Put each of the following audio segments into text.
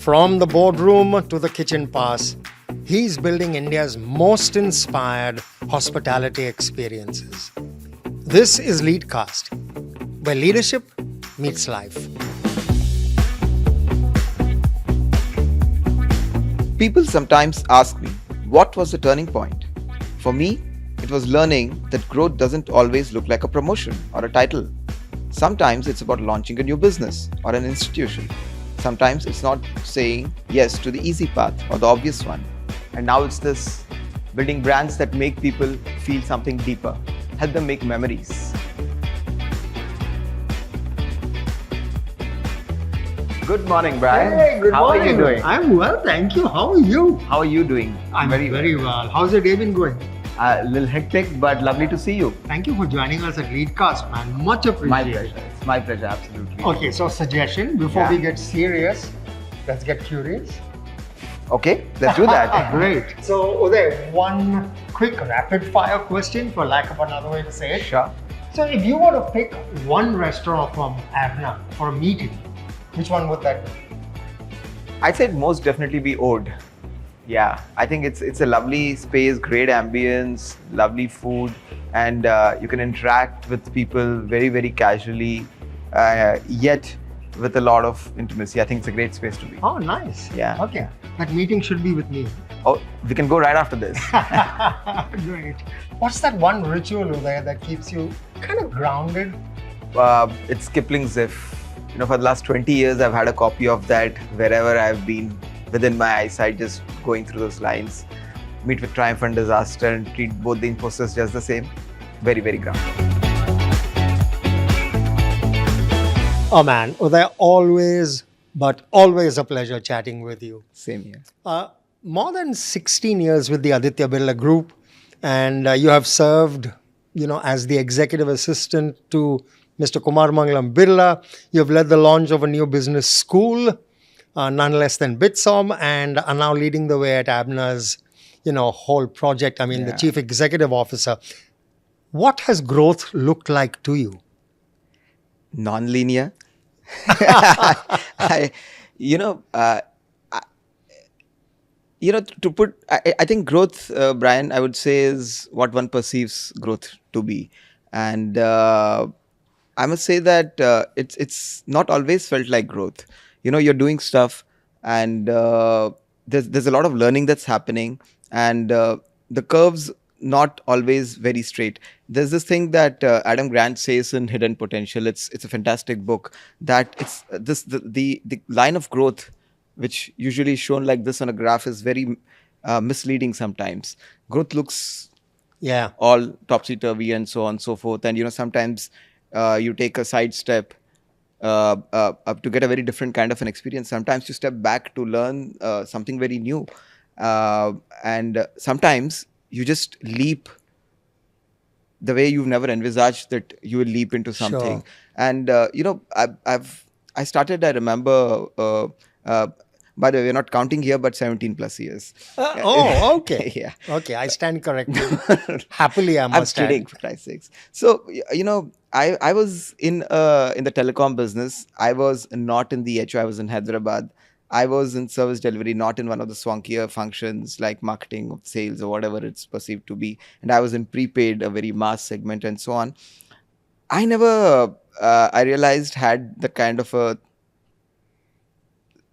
From the boardroom to the kitchen pass, he's building India's most inspired hospitality experiences. This is Leadcast, where leadership meets life. People sometimes ask me, what was the turning point? For me, it was learning that growth doesn't always look like a promotion or a title. Sometimes it's about launching a new business or an institution. Sometimes it's not saying yes to the easy path or the obvious one. And now it's this building brands that make people feel something deeper, help them make memories. Good morning, Brian. Hey, good How morning. are you doing? I'm well, thank you. How are you? How are you doing? I'm very well. How's your day been going? A little hectic, but lovely to see you. Thank you for joining us at Leadcast, man. Much appreciated. My pleasure. It's my pleasure, absolutely. Okay, so suggestion, before we get serious, let's get curious. Okay, let's do that. Great. So, Udai, one quick rapid fire question, for lack of another way to say it. Sure. So, if you were to pick one restaurant from ABNA for a meeting, which one would that be? I'd say it'd most definitely be Ode. Yeah, I think it's a lovely space, great ambience, lovely food, and you can interact with people very, very casually, yet with a lot of intimacy. I think it's a great space to be. Oh, nice. Yeah. Okay. That meeting should be with me. Oh, we can go right after this. Great. What's that one ritual, Udai, that keeps you kind of grounded? It's Kipling's If. You know, for the last 20 years, I've had a copy of that wherever I've been within my eyesight, just going through those lines. Meet with triumph and disaster and treat both the imposters just the same. Very, very grounded. Oh man, Udai, always a pleasure chatting with you. Same here. More than 16 years with the Aditya Birla Group, and you have served, as the executive assistant to Mr. Kumar Mangalam Birla. You have led the launch of a new business school, none less than Bitsom, and are now leading the way at ABNA's, whole project. I mean, the chief executive officer. What has growth looked like to you? Nonlinear. I think growth, Brian, I would say is what one perceives growth to be. And I must say that it's not always felt like growth. You're doing stuff and there's a lot of learning that's happening, and the curves not always very straight. There's this thing that Adam Grant says in Hidden Potential. It's a fantastic book, that it's the line of growth, which usually is shown like this on a graph, is very misleading sometimes. Growth looks all topsy-turvy and so on and so forth. And sometimes you take a side step to get a very different kind of an experience. Sometimes you step back to learn something very new. And sometimes you just leap the way you've never envisaged that you will leap into something. Sure. And, I started, I remember, by the way, we're not counting here, but 17 plus years. Okay. Yeah. Okay, I stand corrected. Happily, I must I'm kidding, for Christ's sakes. So, I was in the telecom business. I was not in the HO. I was in Hyderabad. I was in service delivery, not in one of the swankier functions like marketing or sales or whatever it's perceived to be. And I was in prepaid, a very mass segment and so on. I never, I realized, had the kind of a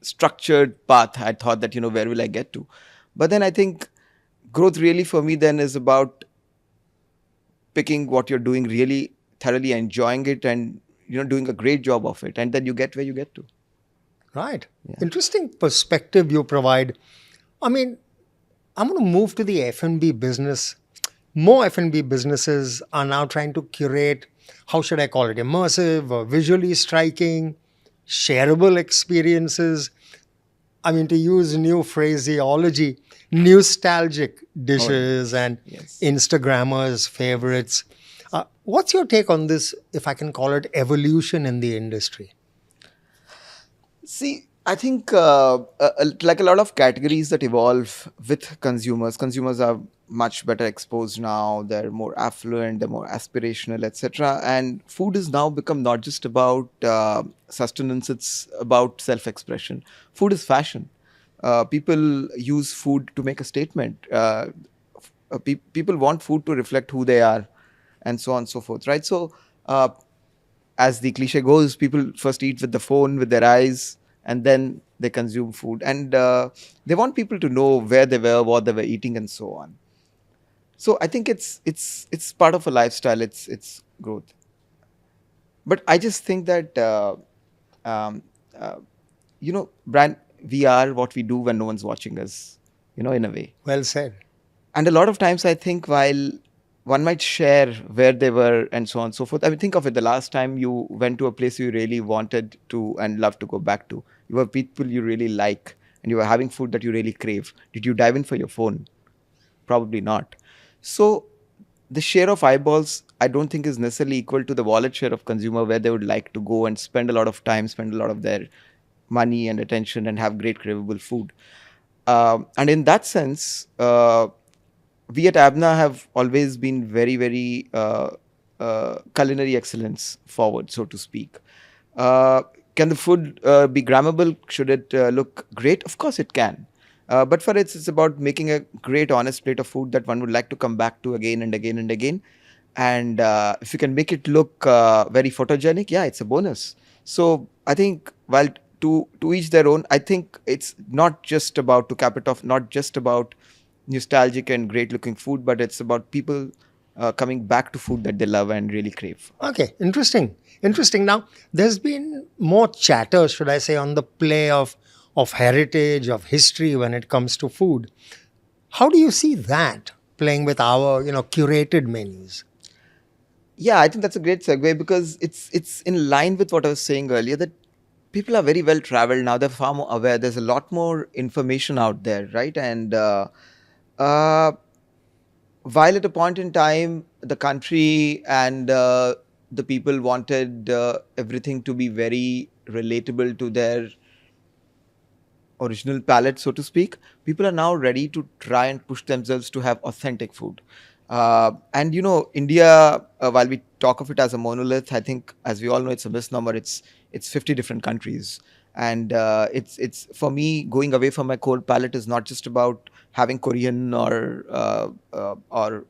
structured path. I thought that, where will I get to? But then I think growth really for me then is about picking what you're doing, really thoroughly enjoying it, and, doing a great job of it. And then you get where you get to. Right. Yeah. Interesting perspective you provide. I mean, I'm going to move to the F&B business. More F&B businesses are now trying to curate, how should I call it, immersive or visually striking, shareable experiences. I mean, to use new phraseology, nostalgic dishes and Instagrammers' favorites. What's your take on this, if I can call it, evolution in the industry? See, I think like a lot of categories that evolve with consumers are much better exposed now. They're more affluent, they're more aspirational, etc. And food has now become not just about sustenance, it's about self-expression. Food is fashion. People use food to make a statement. People want food to reflect who they are, and so on and so forth, right? So, as the cliche goes, people first eat with the phone, with their eyes, and then they consume food. And they want people to know where they were, what they were eating, and so on. So I think it's part of a lifestyle. It's growth. But I just think that um, uh, Brian, we are what we do when no one's watching us. In a way. Well said. And a lot of times, I think while one might share where they were and so on and so forth. I mean, think of it. The last time you went to a place you really wanted to and love to go back to, you have people you really like, and you were having food that you really crave. Did you dive in for your phone? Probably not. So the share of eyeballs, I don't think is necessarily equal to the wallet share of consumer, where they would like to go and spend a lot of time, spend a lot of their money and attention, and have great craveable food. And in that sense, we at ABNA have always been very, very culinary excellence forward, so to speak. Can the food be grammable? Should it look great? Of course it can. But for it's about making a great, honest plate of food that one would like to come back to again and again and again. And if you can make it look very photogenic, yeah, it's a bonus. So I think while to each their own, I think it's not just about, to cap it off, not just about nostalgic and great looking food, but it's about people coming back to food that they love and really crave. Okay, interesting. Interesting. Now, there's been more chatter, should I say, on the play of heritage, of history when it comes to food. How do you see that playing with our, curated menus? Yeah, I think that's a great segue, because it's in line with what I was saying earlier, that people are very well traveled now. They're far more aware. There's a lot more information out there, right? And uh, while at a point in time, the country and the people wanted everything to be very relatable to their original palate, so to speak, people are now ready to try and push themselves to have authentic food. And India, while we talk of it as a monolith, I think, as we all know, it's a misnomer. It's 50 different countries, and it's for me, going away from my core palate is not just about having Korean or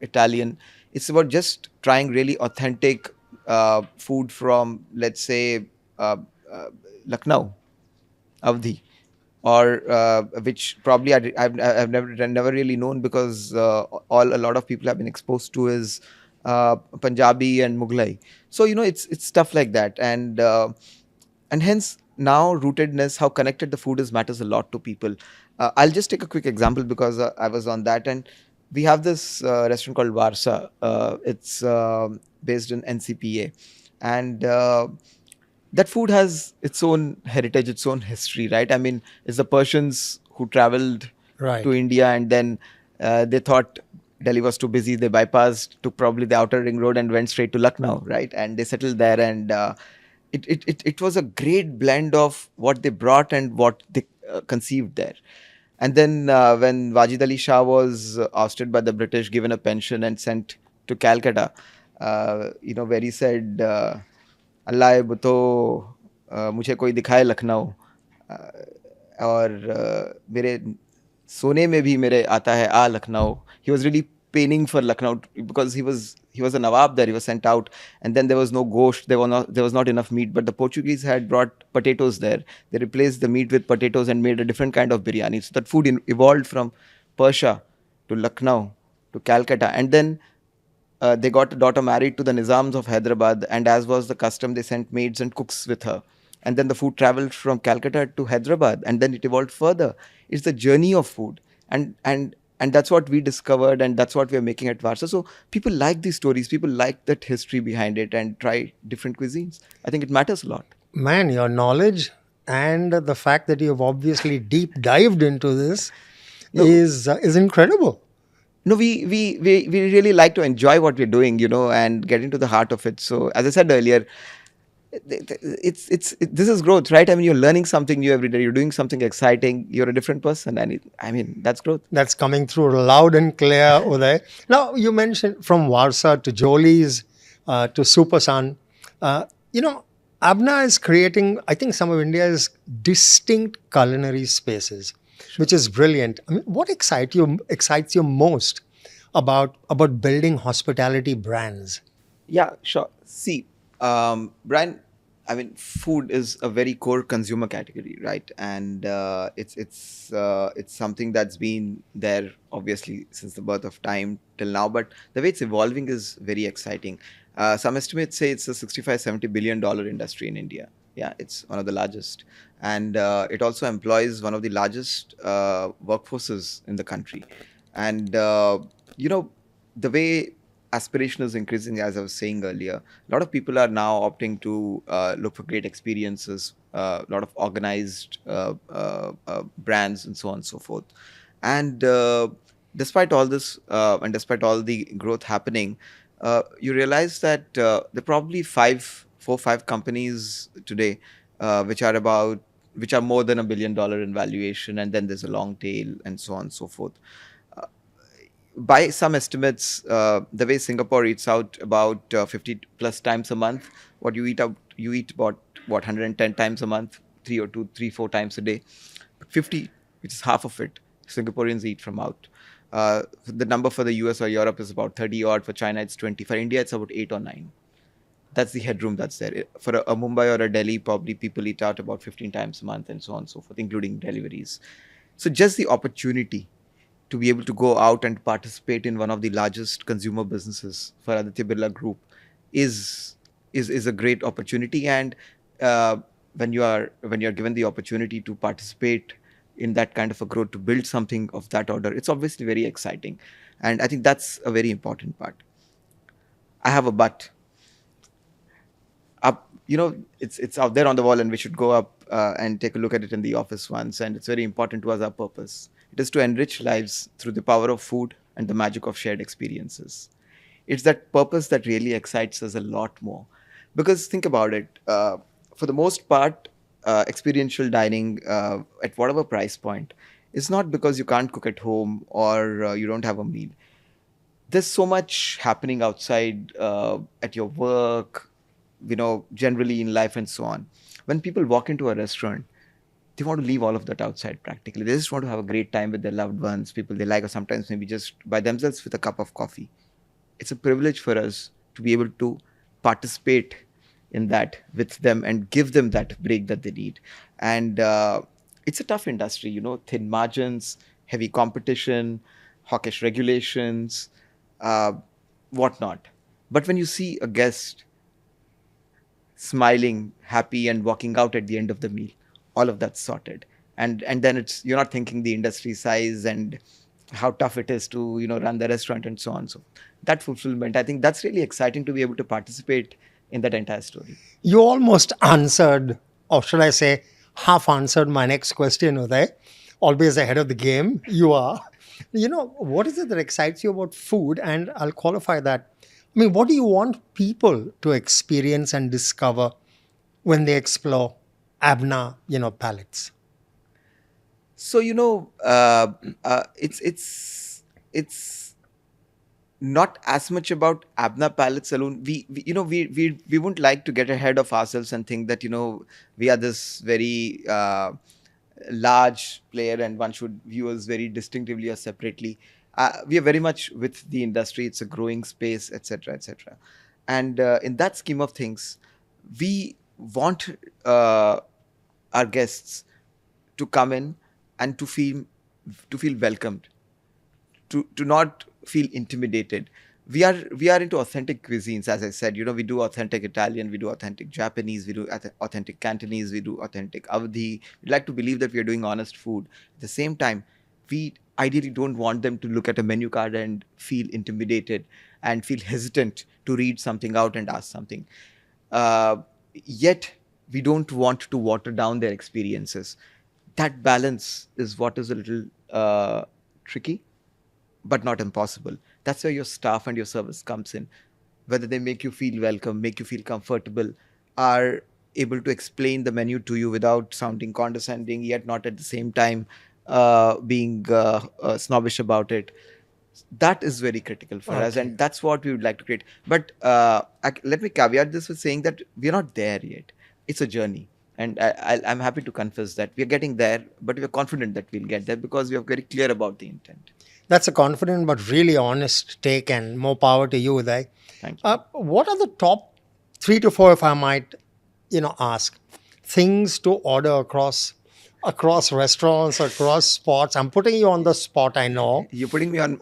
Italian. It's about just trying really authentic food from, let's say, Lucknow, Avdi, or which probably I've never really known, because a lot of people have been exposed to is Punjabi and Mughlai. So it's stuff like that, and hence now rootedness, how connected the food is, matters a lot to people. I'll just take a quick example, because I was on that, and we have this restaurant called Varsa. It's based in NCPA, and that food has its own heritage, its own history, right? I mean, it's the Persians who traveled Right. to India, and then they thought Delhi was too busy. They bypassed, took probably the outer ring road, and went straight to Lucknow, right? And they settled there, and it was a great blend of what they brought and what they conceived there. And then when Wajid Ali Shah was ousted by the British, given a pension, and sent to Calcutta, where he said, अल्लाह बुतो मुझे कोई दिखाए लखनऊ, और मेरे सोने में भी मेरे आता है आ Lucknow. He was really paining for Lucknow, because he was a Nawab there. He was sent out, and then there was no gosht. There was not enough meat. But the Portuguese had brought potatoes there. They replaced the meat with potatoes and made a different kind of biryani. So that food evolved from Persia to Lucknow to Calcutta, and then they got a daughter married to the Nizams of Hyderabad, and as was the custom, they sent maids and cooks with her. And then the food traveled from Calcutta to Hyderabad, and then it evolved further. It's the journey of food, and that's what we discovered, and that's what we are making at Varsa. So people like these stories, people like that history behind it, and try different cuisines. I think it matters a lot. Man, your knowledge and the fact that you've obviously deep dived into this is incredible. No, we really like to enjoy what we're doing, and get into the heart of it. So, as I said earlier, This is growth, right? I mean, you're learning something new every day. You're doing something exciting. You're a different person, and I mean, that's growth. That's coming through loud and clear, Uday. Now, you mentioned from Varsa to Jolie's to Supersun. Uh, you know, ABNA is creating, I think, some of India's distinct culinary spaces, which is brilliant. I mean, what excites you most about building hospitality brands? Yeah, sure. See, Brian, I mean, food is a very core consumer category, right? And it's something that's been there obviously since the birth of time till now. But the way it's evolving is very exciting. Some estimates say it's a 65-70 billion dollar industry in India. Yeah, it's one of the largest, and it also employs one of the largest workforces in the country. And you know, the way aspiration is increasing, as I was saying earlier, a lot of people are now opting to look for great experiences, a lot of organized brands, and so on and so forth. And despite all this, and despite all the growth happening, you realize that there are probably four, five companies today which are more than $1 billion in valuation, and then there's a long tail, and so on and so forth. By some estimates, the way Singapore eats out about 50 plus times a month, what you eat about what 110 times a month, three, 4 times a day. But 50, which is half of it, Singaporeans eat from out. The number for the US or Europe is about 30 odd. For China, it's 20. For India, it's about 8 or 9. That's the headroom that's there. For a Mumbai or a Delhi, probably people eat out about 15 times a month, and so on and so forth, including deliveries. So just the opportunity to be able to go out and participate in one of the largest consumer businesses for Aditya Birla Group is a great opportunity. And uh, when you're given the opportunity to participate in that kind of a growth, to build something of that order, it's obviously very exciting. And I think that's a very important part. I have a but. Up, it's out there on the wall, and we should go up and take a look at it in the office once. And it's very important to us, our purpose. It is to enrich lives through the power of food and the magic of shared experiences. It's that purpose that really excites us a lot more, because think about it, for the most part, experiential dining, at whatever price point, is not because you can't cook at home or you don't have a meal. There's so much happening outside, at your work, generally in life, and so on. When people walk into a restaurant, they want to leave all of that outside practically. They just want to have a great time with their loved ones, people they like, or sometimes maybe just by themselves with a cup of coffee. It's a privilege for us to be able to participate in that with them and give them that break that they need. And it's a tough industry, thin margins, heavy competition, hawkish regulations, uh, whatnot. But when you see a guest smiling, happy, and walking out at the end of the meal, all of that's sorted. And then you're not thinking the industry size and how tough it is to run the restaurant, and so on. So that fulfillment, I think that's really exciting to be able to participate in that entire story. You almost answered, or should I say, half answered my next question, Uday. Always ahead of the game. You are. What is it that excites you about food? And I'll qualify that. I mean, what do you want people to experience and discover when they explore ABNA, palettes? So it's not as much about ABNA palettes alone. We wouldn't like to get ahead of ourselves and think that we are this very large player and one should view us very distinctively or separately. We are very much with the industry. It's a growing space, etc., etc. And in that scheme of things, we want our guests to come in and to feel welcomed, to not feel intimidated. We are into authentic cuisines, as I said. We do authentic Italian, we do authentic Japanese, we do authentic Cantonese, we do authentic Avdi. We like to believe that we are doing honest food. At the same time, we ideally don't want them to look at a menu card and feel intimidated and feel hesitant to read something out and ask something. uh, Yet we don't want to water down their experiences. That balance is what is a little tricky, but not impossible. That's where your staff and your service comes in. Whether they make you feel welcome, make you feel comfortable, are able to explain the menu to you without sounding condescending, yet not at the same time being snobbish about it. That is very critical for us, Okay. and that's what we would like to create. But let me caveat this with saying that we're not there yet. It's a journey, and I'm happy to confess that we're getting there, but we're confident that we'll get there because we are very clear about the intent. That's a confident but really honest take, and more power to you, Uday. Thank you. What are the top 3 to 4, if I might, ask, things to order across restaurants, across spots? I'm putting you on the spot, I know. You're putting me in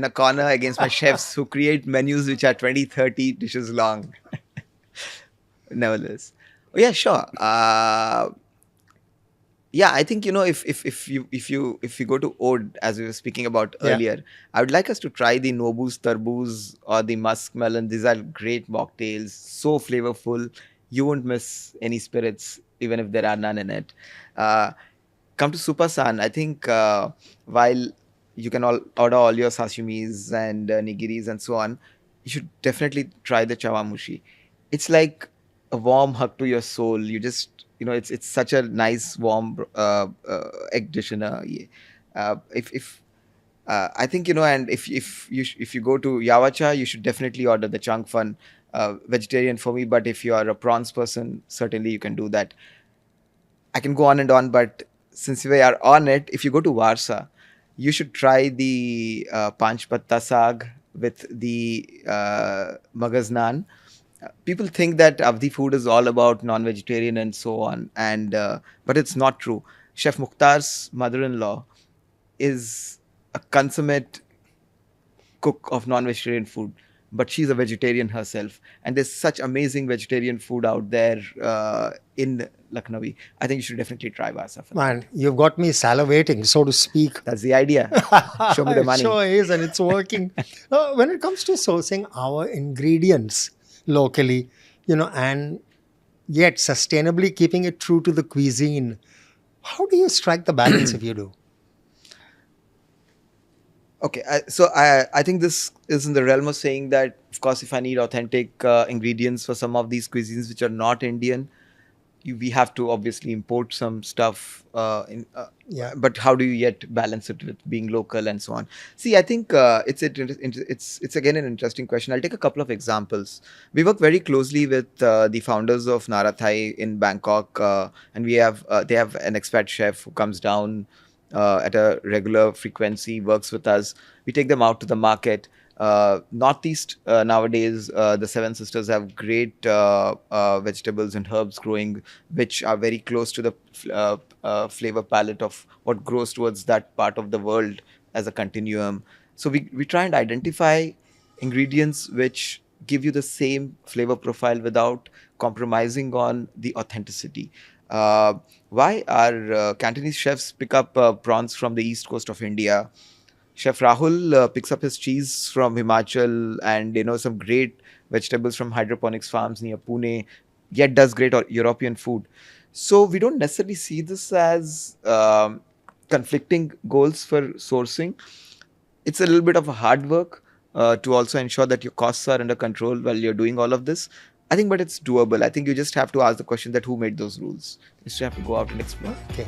a corner against my chefs who create menus which are 20, 30 dishes long. Nevertheless, oh yeah, sure. Yeah, I think if you go to Ode, as we were speaking about Yeah. earlier, I would like us to try the Nobu's Tarboos or the Musk Melon. These are great mocktails, so flavorful. You won't miss any spirits, even if there are none in it. Uh, Come to Supasan. I think while you can all order all your sashimis and nigiris and so on, you should definitely try the chawamushi. It's like a warm hug to your soul. You just, it's such a nice warm egg dish in a. If I think and if you go to Yavacha, you should definitely order the chang fun. Vegetarian for me, but if you are a prawns person, certainly you can do that. I can go on and on, but since we are on it, if you go to Varsa, you should try the Panch Patta Saag with the Magaz Naan. People think that Avdi food is all about non-vegetarian and so on, and but it's not true. Chef Mukhtar's mother-in-law is a consummate cook of non-vegetarian food, but she's a vegetarian herself, and there's such amazing vegetarian food out there in Lucknowi. I think you should definitely try Varsa for that. Man, you've got me salivating, so to speak. That's the idea. Show me the It money. sure is, and it's working. When it comes to sourcing our ingredients locally, and yet sustainably keeping it true to the cuisine, how do you strike the balance if you do? Okay, so I think this is in the realm of saying that, of course, if I need authentic ingredients for some of these cuisines which are not Indian, we have to obviously import some stuff. Yeah. But how do you yet balance it with being local and so on? See, I think it's again an interesting question. I'll take a couple of examples. We work very closely with the founders of Nara Thai in Bangkok, and they have an expat chef who comes down at a regular frequency, works with us. We take them out to the market. Northeast nowadays, the Seven Sisters have great vegetables and herbs growing, which are very close to the flavor palette of what grows towards that part of the world as a continuum. So we try and identify ingredients which give you the same flavor profile without compromising on the authenticity. Why our Cantonese chefs pick up prawns from the east coast of India? Chef Rahul picks up his cheese from Himachal and some great vegetables from hydroponics farms near Pune, yet does great European food. So we don't necessarily see this as conflicting goals for sourcing. It's a little bit of a hard work to also ensure that your costs are under control while you're doing all of this. I think, but it's doable. I think you just have to ask the question that who made those rules. You just have to go out and explore. Okay.